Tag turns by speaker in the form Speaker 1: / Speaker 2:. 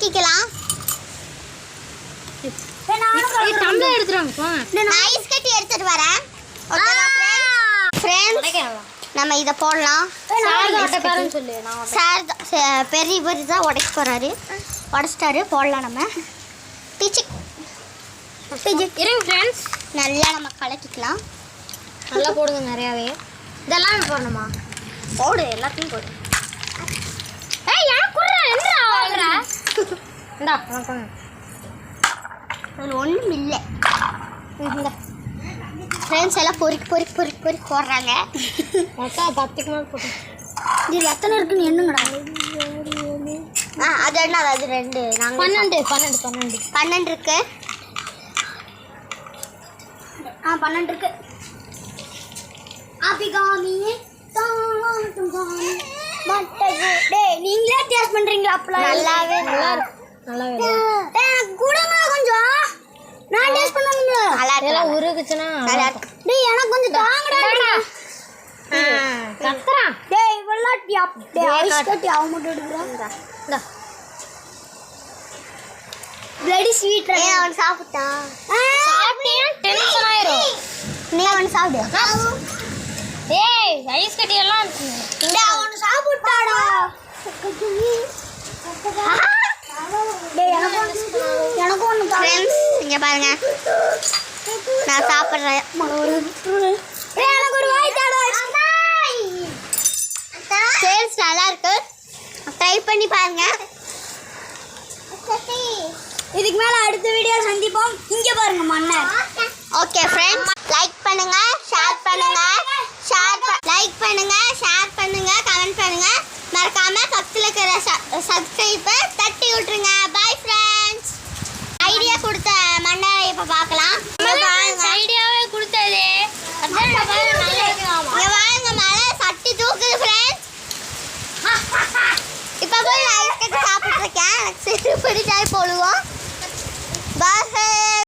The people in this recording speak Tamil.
Speaker 1: கலக்கிக்கலாம்.
Speaker 2: டம்ளர் எடுத்துறாங்க போங்க.
Speaker 1: நான் ஐஸ் கட்டி எடுத்துட்டு வரேன். ஓகேவா फ्रेंड्स நம்ம இத போடலாம். சார் பெரிய தான் உடைக்க போறாரு. உடைச்சிட்டாரு. போடலாம் நம்ம. டிச்சிக்
Speaker 2: இருங்க फ्रेंड्स.
Speaker 1: நல்லா நம்ம கலக்கிக்கலாம்.
Speaker 2: நல்லா போடுங்க நிறையவே. இதெல்லாம் போடணுமா?
Speaker 1: போடு எல்லாத்தையும் போடு.
Speaker 2: ஏய் எனக்கு குறா என்னடா வாங்குற? இந்தா நான் போங்க.
Speaker 1: அது ஒண்ணும் இல்ல. இந்த ஃப்ரெண்ட்ஸ் எல்லாம் பொறுக்கி போடுறாங்க.
Speaker 2: மொத்தம் 10க்கு மேல போடு.
Speaker 1: இது எத்தனை இருக்குன்னு என்னங்கடா? அது என்ன? அது 2 நாங்க 12 இருக்கு. 12 இருக்கு. ஆபிகாமி தாளம் மட்டகு. டேய் நீங்களே டேஸ்ட் பண்றீங்களா? அப்பலாம் நல்லாவே
Speaker 2: நல்லா இருக்கு. நல்லாவே.
Speaker 1: டேய் குடுமா கொஞ்சம். நான் டேஸ்ட் பண்ணனும்ல. நல்லா
Speaker 2: இதெல்லாம் உருகுச்சுனா
Speaker 1: நல்லா இருக்கு. டேய் எனக்கு கொஞ்சம் தாங்கடா.
Speaker 2: கத்ரா.
Speaker 1: டேய் வெள்ளாட்டியா. டேய் ஐஸ் கட்டி அவ மட்டும் எடுக்குறா.
Speaker 2: இந்தா.
Speaker 1: பிளடி ஸ்வீட் ரே அவன் சாப்பிட்டான்.
Speaker 2: சாப்பிட்டியா டென்ஷன் ஆயிரும்.
Speaker 1: நீ அவன் சாப்பிடு.
Speaker 2: ஏய் ஐஸ் கட்டி எல்லாம்
Speaker 1: டேய் அவன் சாப்பிட்டாடா. டேய் எனக்கு ஒன்னு தா. फ्रेंड्स இங்க பாருங்க. நான் சாப்பிடுறேன். டேய் எனக்கு ஒரு வாய் தாடா. டேஸ்ட் நல்லா இருக்கு. ட்ரை பண்ணி பாருங்க. இதுக்கு மேல அடுத்த வீடியோ சந்திப்போம். இங்க பாருங்க மன்னர். ஓகே फ्रेंड्स லைக் பண்ணுங்க, ஷேர் பண்ணுங்க, லைக் பண்ணுங்க, ஷேர் பண்ணுங்க, கமெண்ட் பண்ணுங்க. மறக்காம பக்கத்துல இருக்கிற சப்ஸ்கிரைப் தட்டி விட்டுருங்க. By friends. ஐடியா கொடுத்த மன்னர் இப்ப பார்க்கலாம்.
Speaker 2: ஐடியாவே கொடுத்ததே. அதான் நல்லா இருக்குமா?
Speaker 1: இங்க வாங்க மேல சட்டி தூக்குது फ्रेंड्स. இப்ப போய் ஐஸ் கட்டி சாப்பிட்டு இருக்கேன். எனக்கு சிறு பிடிச்சாய் போடுவோம். பாய்.